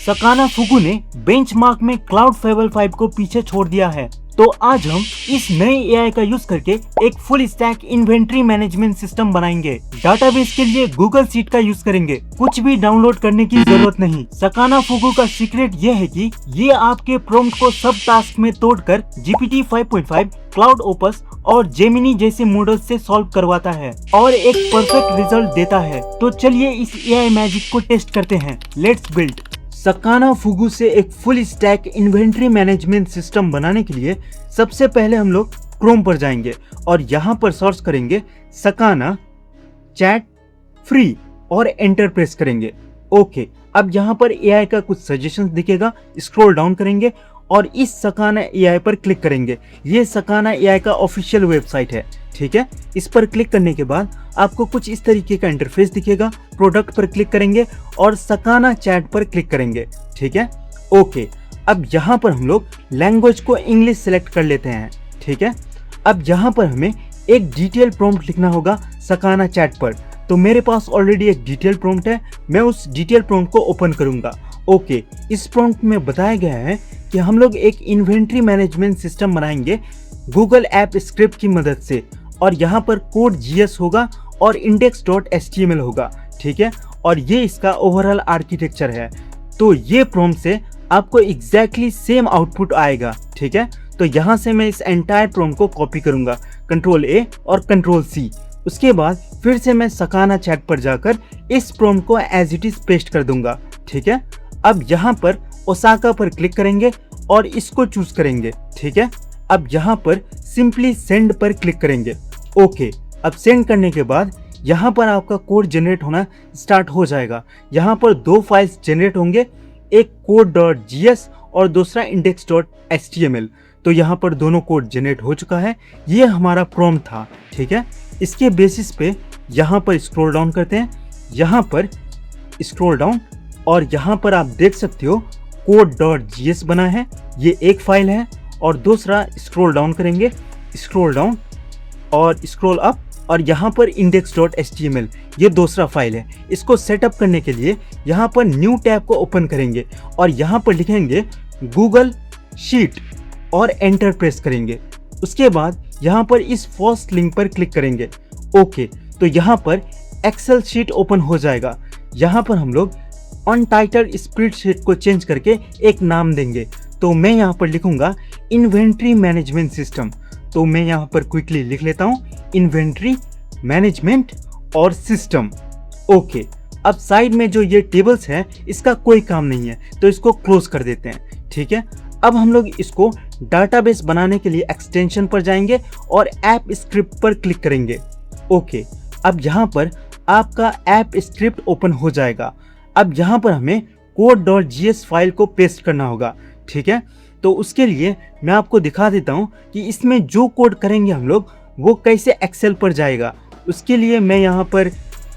सकाना फुगू ने बेंचमार्क में cloud fable 5 को पीछे छोड़ दिया है। तो आज हम इस नए एआई का यूज करके एक full stack inventory management system बनाएंगे। डाटाबेस के लिए गूगल शीट का यूज करेंगे, कुछ भी डाउनलोड करने की जरूरत नहीं। सकाना फुगू का सीक्रेट ये है कि ये आपके प्रॉम्प्ट को सब टास्क में तोड़कर GPT 5.5, क्लाउड ओपस और जेमिनी जैसे मॉडल से सॉल्व करवाता है और एक परफेक्ट रिजल्ट देता है। तो चलिए इस एआई मैजिक को टेस्ट करते हैं। Let's build. सकाना फुगू से एक full stack inventory management system बनाने के लिए सबसे पहले हम लोग क्रोम पर जाएंगे और यहाँ पर सर्च करेंगे सकाना चैट फ्री और एंटर प्रेस करेंगे। ओके, अब यहाँ पर एआई का कुछ सजेशंस दिखेगा, स्क्रॉल डाउन करेंगे और इस सकाना एआई पर क्लिक करेंगे। ये सकाना एआई का ऑफिशियल वेबसाइट है, ठीक है। इस पर क्लिक करने के बाद आपको कुछ इस तरीके का इंटरफेस दिखेगा। प्रोडक्ट पर क्लिक करेंगे और सकाना चैट पर क्लिक करेंगे, ठीक है। ओके, अब यहाँ पर हम लोग लैंग्वेज को इंग्लिश सेलेक्ट कर लेते हैं, ठीक है। अब यहाँ पर हमें एक डिटेल प्रॉम्प्ट लिखना होगा सकाना चैट पर। तो मेरे पास ऑलरेडी एक डिटेल प्रॉम्प्ट है, मैं उस डिटेल प्रॉम्प्ट को ओपन करूंगा। ओके, इस प्रॉम्प्ट में बताया गया है कि हम लोग एक इन्वेंट्री मैनेजमेंट सिस्टम बनाएंगे गूगल ऐप स्क्रिप्ट की मदद से, और यहाँ पर कोड GS होगा और index.html होगा, ठीक है। और ये इसका ओवरऑल आर्किटेक्चर है। तो ये प्रॉम्प्ट से आपको एग्जैक्टली सेम आउटपुट आएगा, ठीक है। तो यहाँ से मैं इस एंटायर प्रॉम्प्ट को कॉपी करूंगा, Ctrl+A और Ctrl+C। उसके बाद फिर से मैं सकाना चैट पर जाकर इस प्रॉम्प्ट को एज इट इज पेस्ट कर दूंगा, ठीक है। अब यहाँ पर ओसाका पर क्लिक करेंगे और इसको चूज करेंगे, ठीक है। अब यहाँ पर सिंपली सेंड पर क्लिक करेंगे। ओके, अब सेंड करने के बाद यहाँ पर आपका कोड जनरेट होना स्टार्ट हो जाएगा। यहाँ पर दो फाइल्स जनरेट होंगे, एक code.gs और दूसरा index.html। तो यहाँ पर दोनों कोड जनरेट हो चुका है। ये हमारा प्रॉम्प्ट था, ठीक है। इसके बेसिस पे यहाँ पर स्क्रॉल डाउन करते हैं, यहाँ पर स्क्रॉल डाउन और यहाँ पर आप देख सकते हो code.gs बना है, ये एक फाइल है। और दूसरा स्क्रॉल डाउन करेंगे, स्क्रॉल डाउन और स्क्रॉल अप और यहाँ पर index.html, ये दूसरा फाइल है। इसको सेटअप करने के लिए यहाँ पर न्यू टैब को ओपन करेंगे और यहाँ पर लिखेंगे गूगल शीट और एंटर प्रेस करेंगे। उसके बाद यहाँ पर इस फर्स्ट लिंक पर क्लिक करेंगे। ओके, तो यहाँ पर एक्सेल शीट ओपन हो जाएगा। यहाँ पर हम लोग अनटाइटल्ड स्प्रेडशीट को चेंज करके एक नाम देंगे। तो मैं यहाँ पर लिखूंगा इन्वेंट्री मैनेजमेंट सिस्टम। तो मैं यहाँ पर क्विकली लिख लेता हूँ इन्वेंट्री मैनेजमेंट और सिस्टम। ओके, अब साइड में जो ये टेबल्स है इसका कोई काम नहीं है, तो इसको क्लोज कर देते हैं, ठीक है। अब हम लोग इसको डाटाबेस बनाने के लिए एक्सटेंशन पर जाएंगे और ऐप स्क्रिप्ट पर क्लिक करेंगे। ओके, अब यहाँ पर आपका ऐप स्क्रिप्ट ओपन हो जाएगा। अब यहाँ पर हमें code.gs फाइल को पेस्ट करना होगा, ठीक है। तो उसके लिए मैं आपको दिखा देता हूँ कि इसमें जो कोड करेंगे हम लोग वो कैसे एक्सेल पर जाएगा। उसके लिए मैं यहाँ पर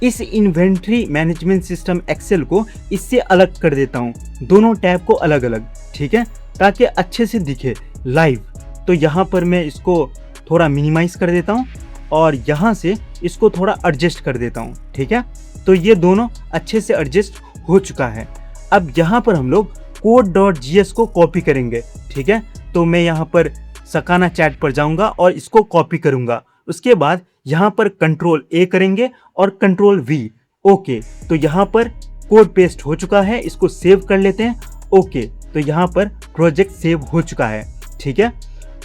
इस इन्वेंट्री मैनेजमेंट सिस्टम एक्सेल को इससे अलग कर देता हूँ, दोनों टैब को अलग अलग, ठीक है, ताकि अच्छे से दिखे लाइव। तो यहाँ पर मैं इसको थोड़ा मिनिमाइज कर देता हूँ और यहाँ से इसको थोड़ा एडजस्ट कर देता हूँ, ठीक है। तो ये दोनों अच्छे से एडजस्ट हो चुका है। अब यहाँ पर हम लोग code.gs को कॉपी करेंगे, ठीक है। तो मैं यहाँ पर सकाना चैट पर जाऊंगा और इसको कॉपी करूंगा। उसके बाद यहाँ पर Ctrl+A करेंगे और Ctrl+V। ओके, तो यहाँ पर कोड पेस्ट हो चुका है, इसको सेव कर लेते हैं। ओके, तो यहाँ पर प्रोजेक्ट सेव हो चुका है, ठीक है।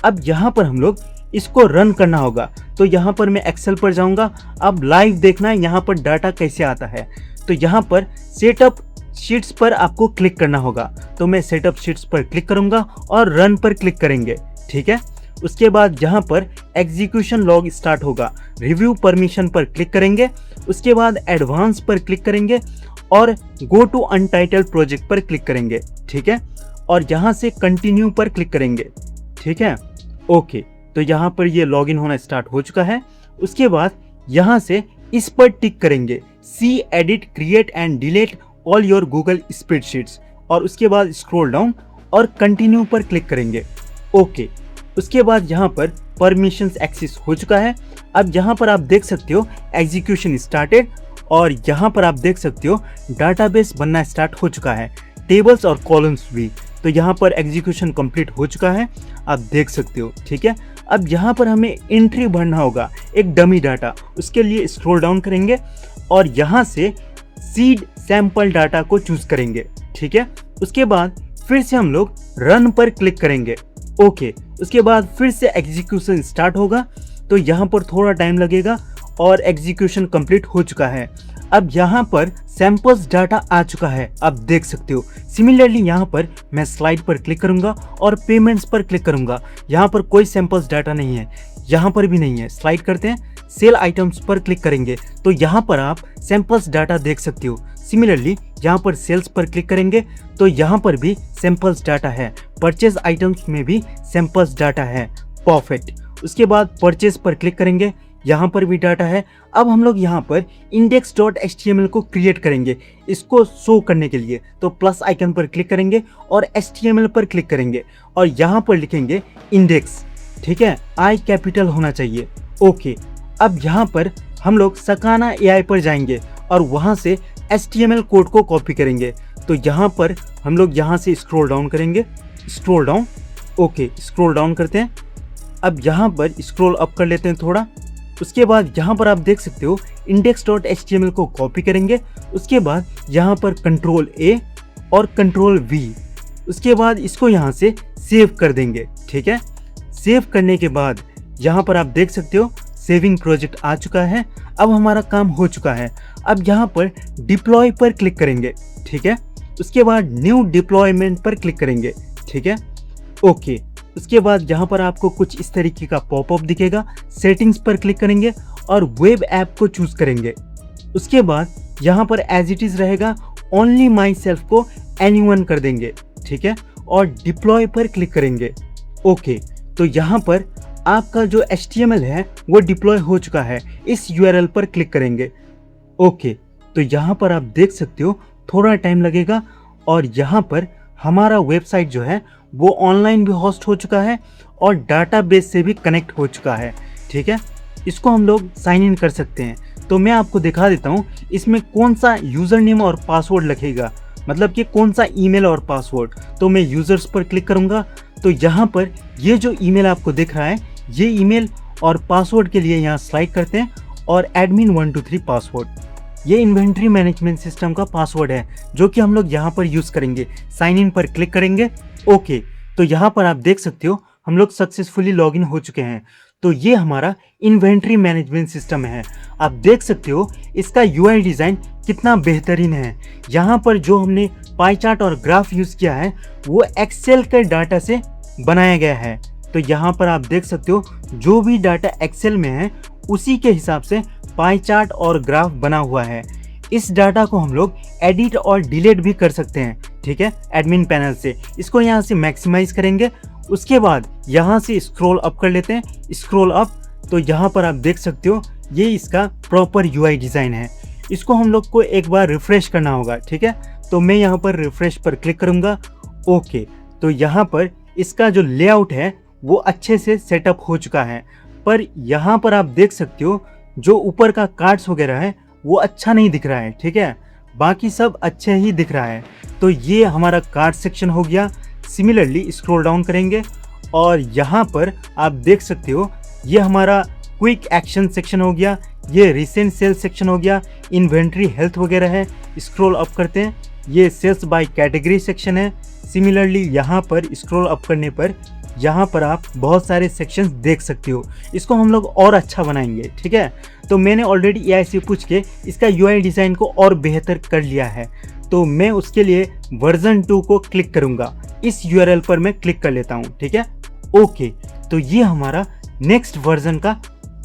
अब यहाँ पर हम लोग इसको रन करना होगा। तो यहाँ पर मैं एक्सेल पर जाऊंगा। अब लाइव देखना है यहाँ पर डाटा कैसे आता है। तो यहाँ पर सेटअप शीट्स पर आपको क्लिक करना होगा। तो मैं सेटअप शीट्स पर क्लिक करूंगा और रन पर क्लिक करेंगे, ठीक है। उसके बाद यहाँ पर एग्जीक्यूशन लॉग स्टार्ट होगा। रिव्यू परमिशन पर क्लिक करेंगे। उसके बाद एडवांस पर क्लिक करेंगे और गो टू अनटाइटल्ड प्रोजेक्ट पर क्लिक करेंगे, ठीक है। और यहाँ से कंटिन्यू पर क्लिक करेंगे, ठीक है। ओके, तो यहाँ पर ये लॉगिन होना स्टार्ट हो चुका है। उसके बाद यहाँ से इस पर टिक करेंगे, see edit create and delete all your Google spreadsheets, और उसके बाद स्क्रॉल डाउन और कंटिन्यू पर क्लिक करेंगे। ओके, उसके बाद यहाँ पर परमिशंस एक्सेस हो चुका है। अब यहाँ पर आप देख सकते हो एग्जीक्यूशन स्टार्टेड और यहाँ पर आप देख सकते हो डाटाबेस बनना स्टार्ट हो चुका है, टेबल्स और कॉलम्स भी। तो यहाँ पर एग्जीक्यूशन कंप्लीट हो चुका है, आप देख सकते हो। ठीक है, अब यहाँ पर हमें एंट्री भरना होगा, एक डमी डाटा। उसके लिए स्क्रॉल डाउन करेंगे और यहाँ से सीड सैंपल डाटा को चूज करेंगे। ठीक है, उसके बाद फिर से हम लोग रन पर क्लिक करेंगे। ओके, उसके बाद फिर से एग्जीक्यूशन स्टार्ट होगा। तो यहाँ पर थोड़ा टाइम लगेगा और एग्जीक्यूशन कंप्लीट हो चुका है। अब यहाँ पर सैंपल्स डाटा आ चुका है, आप देख सकते हो। सिमिलरली यहाँ पर मैं स्लाइड पर क्लिक करूंगा और पेमेंट्स पर क्लिक करूंगा। यहाँ पर कोई सैंपल्स डाटा नहीं है, यहाँ पर भी नहीं है। स्लाइड करते हैं, सेल आइटम्स पर क्लिक करेंगे तो यहाँ पर आप सैंपल्स डाटा देख सकते हो। सिमिलरली यहाँ पर सेल्स पर क्लिक करेंगे तो यहाँ पर भी सैंपल्स डाटा है। परचेज आइटम्स में भी सैंपल्स डाटा है। परफेक्ट। उसके बाद परचेज पर क्लिक करेंगे, यहाँ पर भी डाटा है। अब हम लोग यहाँ पर index.html को क्रिएट करेंगे इसको शो करने के लिए। तो प्लस आइकन पर क्लिक करेंगे और HTML पर क्लिक करेंगे और यहाँ पर लिखेंगे इंडेक्स। ठीक है, आई कैपिटल होना चाहिए। ओके, अब यहाँ पर हम लोग सकाना AI पर जाएंगे और वहाँ से HTML कोड को कॉपी करेंगे। तो यहाँ पर हम लोग यहाँ से स्क्रॉल डाउन करेंगे, scroll down. Okay, scroll down करते हैं। अब यहाँ पर स्क्रॉल अप कर लेते हैं थोड़ा। उसके बाद यहाँ पर आप देख सकते हो index.html को कॉपी करेंगे। उसके बाद यहाँ पर कंट्रोल A और कंट्रोल V। उसके बाद इसको यहाँ से सेव कर देंगे। ठीक है, सेव करने के बाद यहाँ पर आप देख सकते हो सेविंग प्रोजेक्ट आ चुका है। अब हमारा काम हो चुका है। अब यहाँ पर डिप्लॉय पर क्लिक करेंगे। ठीक है, उसके बाद न्यू डिप्लॉयमेंट पर क्लिक करेंगे। ठीक है, ओके। उसके बाद यहाँ पर आपको कुछ इस तरीके का पॉपअप दिखेगा। सेटिंग्स पर क्लिक करेंगे और वेब ऐप को चूज करेंगे। उसके बाद यहाँ पर एज इट इज रहेगा, ओनली माई सेल्फ को एनीवन कर देंगे। ठीक है, और डिप्लॉय पर क्लिक करेंगे। ओके, तो यहाँ पर आपका जो HTML है वो डिप्लॉय हो चुका है। इस URL पर क्लिक करेंगे। ओके, तो यहाँ पर आप देख सकते हो थोड़ा टाइम लगेगा और यहाँ पर हमारा वेबसाइट जो है वो ऑनलाइन भी होस्ट हो चुका है और डाटाबेस से भी कनेक्ट हो चुका है। ठीक है, इसको हम लोग साइन इन कर सकते हैं। तो मैं आपको दिखा देता हूँ इसमें कौन सा यूज़र नेम और पासवर्ड लगेगा, मतलब कि कौन सा ईमेल और पासवर्ड। तो मैं यूज़र्स पर क्लिक करूँगा तो यहाँ पर ये जो ईमेल आपको दिख रहा है, ये ईमेल और पासवर्ड के लिए यहाँ स्लाइड करते हैं और admin123 पासवर्ड, ये इन्वेंट्री मैनेजमेंट सिस्टम का पासवर्ड है जो कि हम लोग यहाँ पर यूज़ करेंगे। साइन इन पर क्लिक करेंगे। ओके, तो यहाँ पर आप देख सकते हो हम लोग सक्सेसफुली लॉगिन हो चुके हैं। तो ये हमारा इन्वेंट्री मैनेजमेंट सिस्टम है। आप देख सकते हो इसका UI डिज़ाइन कितना बेहतरीन है। यहाँ पर जो हमने पाई चार्ट और ग्राफ यूज़ किया है वो एक्सेल के डाटा से बनाया गया है। तो यहाँ पर आप देख सकते हो जो भी डाटा एक्सेल में है उसी के हिसाब से पाई चार्ट और ग्राफ बना हुआ है। इस डाटा को हम लोग एडिट और डिलीट भी कर सकते हैं। ठीक है, एडमिन पैनल से इसको यहाँ से मैक्सिमाइज करेंगे। उसके बाद यहाँ से स्क्रॉल अप कर लेते हैं, स्क्रॉल अप। तो यहाँ पर आप देख सकते हो ये इसका प्रॉपर UI डिज़ाइन है। इसको हम लोग को एक बार रिफ्रेश करना होगा। ठीक है, तो मैं यहाँ पर रिफ्रेश पर क्लिक करूँगा। ओके, तो यहाँ पर इसका जो लेआउट है वो अच्छे से सेटअप हो चुका है, पर यहाँ पर आप देख सकते हो जो ऊपर का कार्ड्स वगैरह है वो अच्छा नहीं दिख रहा है। ठीक है, बाकी सब अच्छे ही दिख रहा है। तो ये हमारा कार्ड सेक्शन हो गया। सिमिलरली स्क्रॉल डाउन करेंगे और यहाँ पर आप देख सकते हो ये हमारा क्विक एक्शन सेक्शन हो गया, ये रिसेंट सेल सेक्शन हो गया, इन्वेंट्री हेल्थ वगैरह है। स्क्रॉल अप करते हैं, ये सेल्स बाय कैटेगरी सेक्शन है। सिमिलरली यहाँ पर स्क्रॉल अप करने पर यहाँ पर आप बहुत सारे सेक्शंस देख सकते हो। इसको हम लोग और अच्छा बनाएंगे। ठीक है, तो मैंने ऑलरेडी AI से पूछ के इसका UI डिज़ाइन को और बेहतर कर लिया है। तो मैं उसके लिए वर्जन 2 को क्लिक करूँगा। इस URL पर मैं क्लिक कर लेता हूँ। ठीक है, ओके, तो ये हमारा नेक्स्ट वर्जन का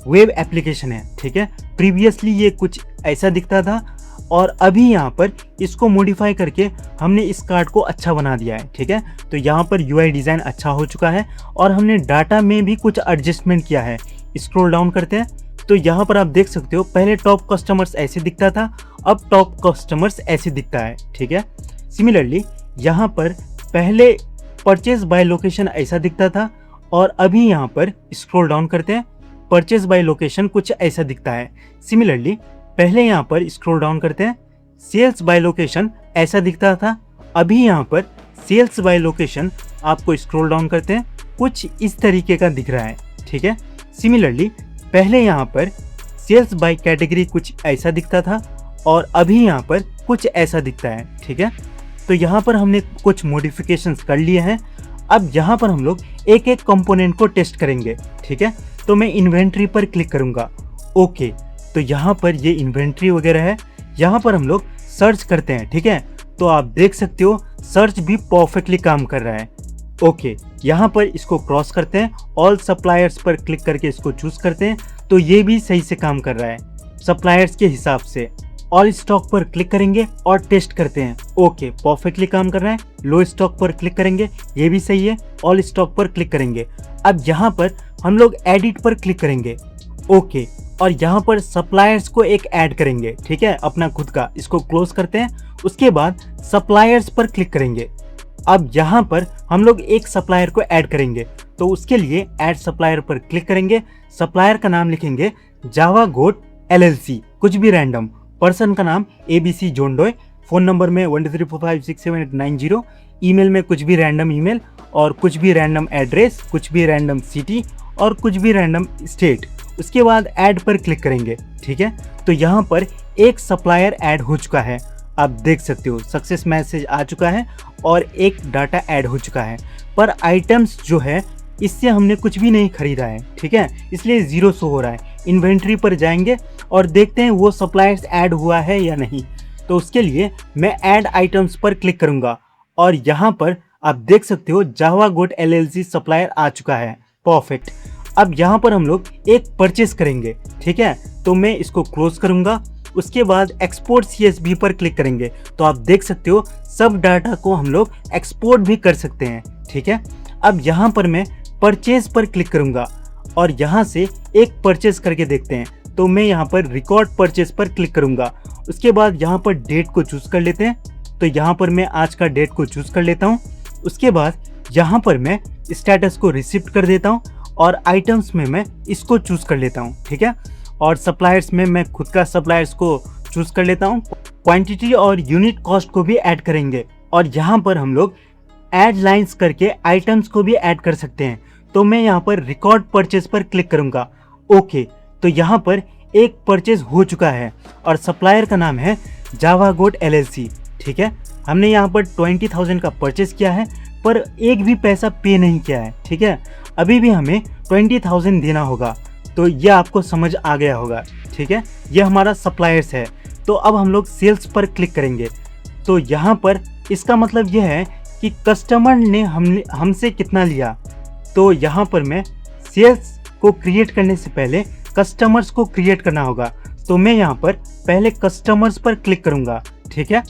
वेब एप्लीकेशन है। ठीक है, प्रीवियसली ये कुछ ऐसा दिखता था और अभी यहाँ पर इसको मॉडिफाई करके हमने इस कार्ड को अच्छा बना दिया है। ठीक है, तो यहाँ पर UI डिज़ाइन अच्छा हो चुका है और हमने डाटा में भी कुछ एडजस्टमेंट किया है। स्क्रॉल डाउन करते हैं तो यहाँ पर आप देख सकते हो पहले टॉप कस्टमर्स ऐसे दिखता था, अब टॉप कस्टमर्स ऐसे दिखता है। ठीक है, सिमिलरली यहाँ पर पहले परचेज बाय लोकेशन ऐसा दिखता था और अभी यहाँ पर स्क्रॉल डाउन करते हैं, परचेज बाय लोकेशन कुछ ऐसा दिखता है। सिमिलरली पहले यहाँ पर स्क्रॉल डाउन करते हैं, सेल्स बाय लोकेशन ऐसा दिखता था अभी यहाँ पर सेल्स बाय लोकेशन आपको स्क्रॉल डाउन करते हैं, कुछ इस तरीके का दिख रहा है, ठीक है। सिमिलरली पहले यहाँ पर सेल्स बाय कैटेगरी कुछ ऐसा दिखता था और अभी यहाँ पर कुछ ऐसा दिखता है, ठीक है। तो यहाँ पर हमने कुछ मॉडिफिकेशंस कर लिए हैं। अब यहाँ पर हम लोग एक एक कंपोनेंट को टेस्ट करेंगे, ठीक है। तो मैं इन्वेंट्री पर क्लिक करूँगा, ओके। तो यहाँ पर ये इन्वेंट्री वगैरह है, यहाँ पर हम लोग सर्च करते हैं, ठीक है। तो आप देख सकते हो सर्च भी परफेक्टली काम कर रहा है, ओके। यहाँ पर इसको क्रॉस करते हैं, ऑल सप्लायर्स पर क्लिक करके इसको चूज करते हैं, तो ये भी सही से काम कर रहा है सप्लायर्स के हिसाब से। ऑल स्टॉक पर क्लिक करेंगे और टेस्ट करते हैं, ओके, परफेक्टली काम कर रहा है। लो स्टॉक पर क्लिक करेंगे, ये भी सही है। ऑल स्टॉक पर क्लिक करेंगे। अब यहाँ पर हम लोग एडिट पर क्लिक करेंगे, ओके, और यहाँ पर सप्लायर्स को एक ऐड करेंगे, ठीक है, अपना खुद का। इसको क्लोज करते हैं। उसके बाद सप्लायर्स पर क्लिक करेंगे। अब यहाँ पर हम लोग एक सप्लायर को ऐड करेंगे, तो उसके लिए ऐड सप्लायर पर क्लिक करेंगे। सप्लायर का नाम लिखेंगे जावा गोट LLC, कुछ भी रैंडम। पर्सन का नाम ABC जोंडोय, फोन नंबर में 123456789, ईमेल में कुछ भी रैंडम ईमेल और कुछ भी रैंडम एड्रेस, कुछ भी रैंडम सिटी और कुछ भी रैंडम स्टेट। उसके बाद ऐड पर क्लिक करेंगे, ठीक है। तो यहाँ पर एक सप्लायर ऐड हो चुका है, आप देख सकते हो सक्सेस मैसेज आ चुका है और एक डाटा ऐड हो चुका है। पर आइटम्स जो है इससे हमने कुछ भी नहीं खरीदा है, ठीक है, इसलिए 0 शो हो रहा है। इन्वेंट्री पर जाएंगे और देखते हैं वो सप्लायर्स ऐड हुआ है या नहीं। तो उसके लिए मैं ऐड आइटम्स पर क्लिक करूंगा और यहाँ पर आप देख सकते हो जावा गोट LLC सप्लायर आ चुका है, परफेक्ट। अब यहाँ पर हम लोग एक परचेस करेंगे, ठीक है। तो मैं इसको क्लोज करूंगा। उसके बाद एक्सपोर्ट CSV पर क्लिक करेंगे, तो आप देख सकते हो सब डाटा को हम लोग एक्सपोर्ट भी कर सकते हैं, ठीक है। अब यहाँ पर मैं परचेज पर क्लिक करूंगा और यहाँ से एक परचेज करके देखते हैं। तो मैं यहाँ पर रिकॉर्ड परचेज पर क्लिक करूंगा। उसके बाद यहाँ पर डेट को चूज कर लेते हैं, तो यहाँ पर मैं आज का डेट को चूज कर लेता हूँ। उसके बाद यहाँ पर मैं स्टेटस को रिसिप्ट कर देता हूँ और आइटम्स में मैं इसको चूज कर लेता हूँ, ठीक है। और सप्लायर्स में मैं खुद का सप्लायर्स को चूज कर लेता हूँ। क्वांटिटी और यूनिट कॉस्ट को भी ऐड करेंगे और यहाँ पर हम लोग ऐड लाइंस करके आइटम्स को भी ऐड कर सकते हैं। तो मैं यहाँ पर रिकॉर्ड परचेज पर क्लिक करूंगा, ओके। तो यहाँ पर एक परचेज हो चुका है और सप्लायर का नाम है जावा गोट LLC, ठीक है। हमने यहाँ पर 20,000 का परचेज किया है पर एक भी पैसा पे नहीं किया है, ठीक है। अभी भी हमें 20,000 देना होगा। तो ये आपको समझ आ गया होगा, ठीक है। ये हमारा सप्लायर्स है। तो अब हम लोग सेल्स पर क्लिक करेंगे। तो यहाँ पर इसका मतलब यह है कि कस्टमर ने हमसे कितना लिया। तो यहाँ पर मैं सेल्स को क्रिएट करने से पहले कस्टमर्स को क्रिएट करना होगा। तो मैं यहाँ पर पहले कस्टमर्स पर क्लिक करूंगा, ठीक है।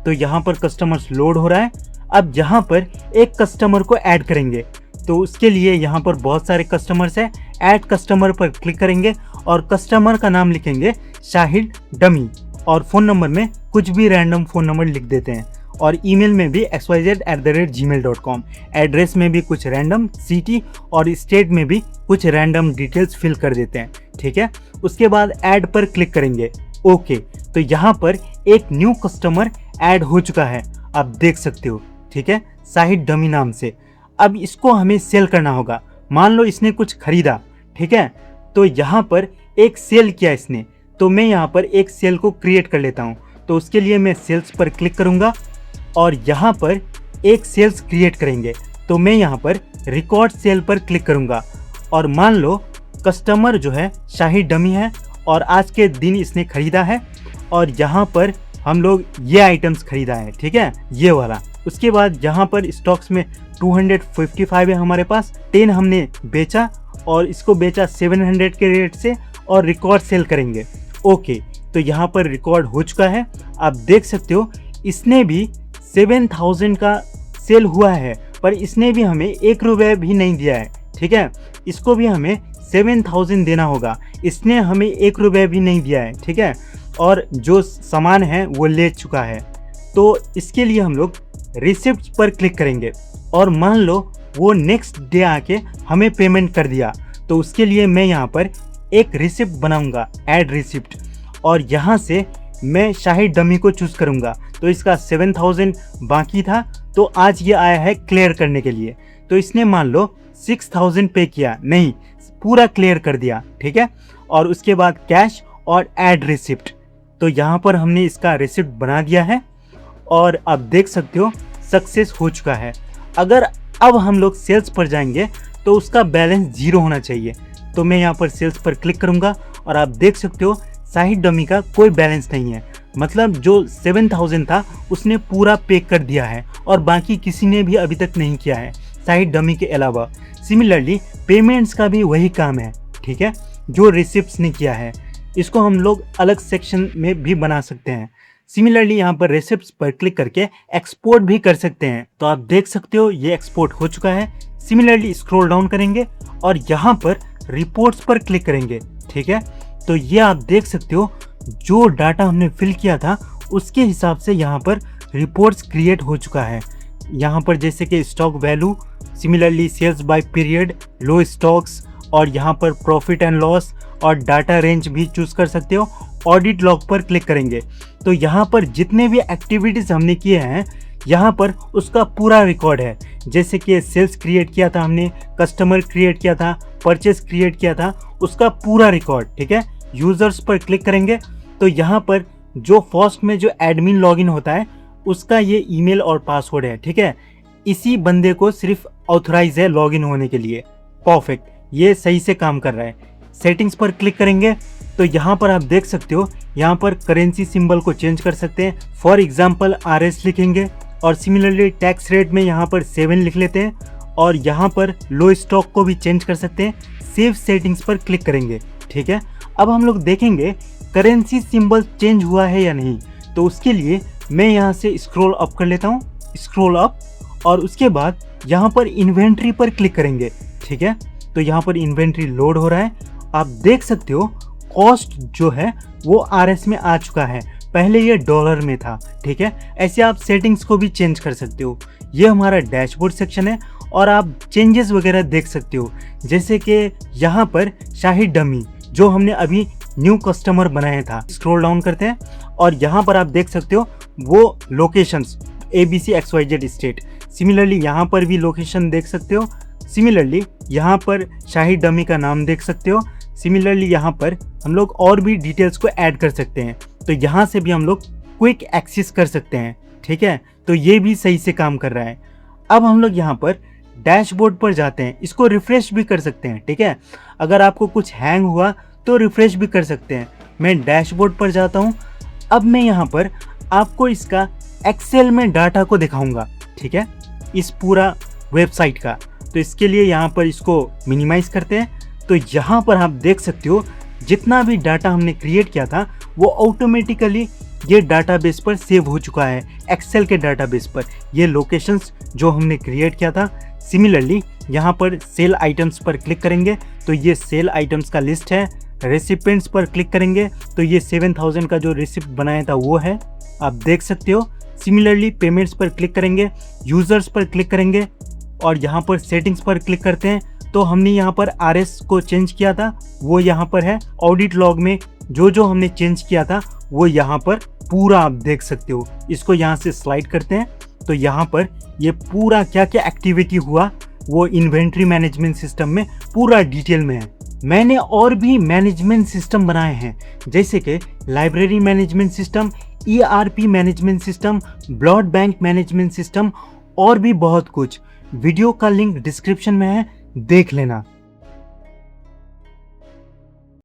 तो यहाँ पर कस्टमर्स लोड हो रहा है। अब यहाँ पर एक कस्टमर को ऐड करेंगे, तो उसके लिए यहाँ पर बहुत सारे कस्टमर्स हैं। ऐड कस्टमर पर क्लिक करेंगे और कस्टमर का नाम लिखेंगे शाहिद डमी और फ़ोन नंबर में कुछ भी रैंडम फ़ोन नंबर लिख देते हैं और ईमेल में भी xyz@gmail.com। एड्रेस में भी कुछ रैंडम, सिटी और स्टेट में भी कुछ रैंडम डिटेल्स फिल कर देते हैं, ठीक है। उसके बाद ऐड पर क्लिक करेंगे, ओके। तो यहाँ पर एक न्यू कस्टमर ऐड हो चुका है, आप देख सकते हो, ठीक है, शाहिद डमी नाम से। अब इसको हमें सेल करना होगा। मान लो इसने कुछ खरीदा, ठीक है। तो यहाँ पर एक सेल किया इसने, तो मैं यहाँ पर एक सेल को क्रिएट कर लेता हूँ। तो उसके लिए मैं सेल्स पर क्लिक करूँगा और यहाँ पर एक सेल्स क्रिएट करेंगे। तो मैं यहाँ पर रिकॉर्ड सेल पर क्लिक करूँगा और मान लो कस्टमर जो है शाहिद डमी है और आज के दिन इसने खरीदा है और यहाँ पर हम लोग ये आइटम्स खरीदा है, ठीक है, ये वाला। उसके बाद यहाँ पर स्टॉक्स में 255 है हमारे पास, 10 हमने बेचा और इसको बेचा 700 के रेट से और रिकॉर्ड सेल करेंगे, ओके। तो यहाँ पर रिकॉर्ड हो चुका है, आप देख सकते हो। इसने भी 7,000 का सेल हुआ है पर इसने भी हमें 1 रुपये भी नहीं दिया है, ठीक है। इसको भी हमें 7,000 देना होगा, इसने हमें 1 रुपये भी नहीं दिया है, ठीक है। और जो सामान है वो ले चुका है। तो इसके लिए हम लोग रिसिप्ट पर क्लिक करेंगे और मान लो वो नेक्स्ट डे आके हमें पेमेंट कर दिया। तो उसके लिए मैं यहाँ पर एक रिसिप्ट बनाऊंगा, ऐड रिसिप्ट, और यहाँ से मैं शाहिद डमी को चूज करूंगा। तो इसका 7000 बाकी था, तो आज ये आया है क्लियर करने के लिए। तो इसने मान लो 6000 पे किया, नहीं पूरा क्लियर कर दिया, ठीक है। और उसके बाद कैश और ऐड रिसिप्ट, तो यहाँ पर हमने इसका रिसिप्ट बना दिया है और आप देख सकते हो सक्सेस हो चुका है। अगर अब हम लोग सेल्स पर जाएंगे तो उसका बैलेंस 0 होना चाहिए। तो मैं यहाँ पर सेल्स पर क्लिक करूँगा और आप देख सकते हो शाहिद डमी का कोई बैलेंस नहीं है, मतलब जो 7000 था उसने पूरा पे कर दिया है और बाकी किसी ने भी अभी तक नहीं किया है शाहिद डमी के अलावा। सिमिलरली पेमेंट्स का भी वही काम है, ठीक है, जो रिसिप्ट्स ने किया है। इसको हम लोग अलग सेक्शन में भी बना सकते हैं। सिमिलरली यहाँ पर रिसिप्ट्स पर क्लिक करके एक्सपोर्ट भी कर सकते हैं। तो आप देख सकते हो ये एक्सपोर्ट हो चुका है। सिमिलरली स्क्रॉल डाउन करेंगे और यहाँ पर रिपोर्ट्स पर क्लिक करेंगे, ठीक है। तो ये आप देख सकते हो जो डाटा हमने फिल किया था उसके हिसाब से यहाँ पर रिपोर्ट्स क्रिएट हो चुका है। यहाँ पर जैसे कि stock value, similarly sales by period, low stocks, और यहाँ पर प्रॉफिट एंड लॉस और डाटा रेंज भी चूज कर सकते हो। ऑडिट लॉग पर क्लिक करेंगे तो यहाँ पर जितने भी एक्टिविटीज हमने किए हैं यहाँ पर उसका पूरा रिकॉर्ड है। जैसे कि सेल्स क्रिएट किया था हमने, कस्टमर क्रिएट किया था, परचेस क्रिएट किया था, उसका पूरा रिकॉर्ड, ठीक है। यूजर्स पर क्लिक करेंगे तो यहाँ पर जो फर्स्ट में जो एडमिन लॉगिन होता है उसका ये ईमेल और पासवर्ड है, ठीक है। इसी बंदे को सिर्फ ऑथराइज है लॉगिन होने के लिए। परफेक्ट, ये सही से काम कर रहा है। सेटिंग्स पर क्लिक करेंगे तो यहाँ पर आप देख सकते हो यहाँ पर करेंसी सिंबल को चेंज कर सकते हैं। फॉर एग्जांपल RS लिखेंगे और सिमिलरली टैक्स रेट में यहाँ पर 7 लिख लेते हैं और यहाँ पर लो स्टॉक को भी चेंज कर सकते हैं। सेव सेटिंग्स पर क्लिक करेंगे, ठीक है। अब हम लोग देखेंगे करेंसी सिंबल चेंज हुआ है या नहीं। तो उसके लिए मैं यहाँ से स्क्रॉल अप कर लेता हूँ, स्क्रॉल अप, और उसके बाद यहाँ पर इन्वेंट्री पर क्लिक करेंगे, ठीक है। तो यहाँ पर इन्वेंट्री लोड हो रहा है। आप देख सकते हो कॉस्ट जो है वो RS में आ चुका है, पहले ये डॉलर में था, ठीक है। ऐसे आप सेटिंग्स को भी चेंज कर सकते हो। ये हमारा डैशबोर्ड सेक्शन है और आप चेंजेस वगैरह देख सकते हो। जैसे कि यहाँ पर शाहिद डमी जो हमने अभी न्यू कस्टमर बनाया था, स्क्रॉल डाउन करते हैं और यहाँ पर आप देख सकते हो वो locations ABC XYZ state. Similarly यहाँ पर भी लोकेशन देख सकते हो। सिमिलरली यहाँ पर शाहिद डमी का नाम देख सकते हो। सिमिलरली यहाँ पर हम लोग और भी डिटेल्स को ऐड कर सकते हैं। तो यहाँ से भी हम लोग क्विक एक्सेस कर सकते हैं, ठीक है। तो ये भी सही से काम कर रहा है। अब हम लोग यहाँ पर डैशबोर्ड पर जाते हैं, इसको रिफ्रेश भी कर सकते हैं, ठीक है। अगर आपको कुछ हैंग हुआ तो रिफ्रेश भी कर सकते हैं। मैं डैशबोर्ड पर जाता हूँ। अब मैं यहाँ पर आपको इसका एक्सेल में डाटा को दिखाऊंगा, ठीक है, इस पूरा वेबसाइट का। तो इसके लिए यहाँ पर इसको मिनिमाइज करते हैं। तो यहाँ पर आप देख सकते हो जितना भी डाटा हमने क्रिएट किया था वो ऑटोमेटिकली ये डाटाबेस पर सेव हो चुका है, एक्सेल के डाटाबेस पर, ये लोकेशंस जो हमने क्रिएट किया था। सिमिलरली यहाँ पर सेल आइटम्स पर क्लिक करेंगे तो ये सेल आइटम्स का लिस्ट है। रेसिपेंट्स पर क्लिक करेंगे तो ये 7000 का जो रिसिप्ट बनाया था वो है, आप देख सकते हो। सिमिलरली पेमेंट्स पर क्लिक करेंगे, यूजर्स पर क्लिक करेंगे और यहाँ पर सेटिंग्स पर क्लिक करते हैं तो हमने यहाँ पर RS को चेंज किया था वो यहाँ पर है। ऑडिट लॉग में जो जो हमने चेंज किया था वो यहाँ पर पूरा आप देख सकते हो। इसको यहाँ से स्लाइड करते हैं तो यहाँ पर ये पूरा क्या क्या एक्टिविटी हुआ वो इन्वेंट्री मैनेजमेंट सिस्टम में पूरा डिटेल में है। मैंने और भी मैनेजमेंट सिस्टम बनाए हैं जैसे कि library management system, ERP management system, blood bank management system और भी बहुत कुछ। वीडियो का लिंक डिस्क्रिप्शन में है, देख लेना।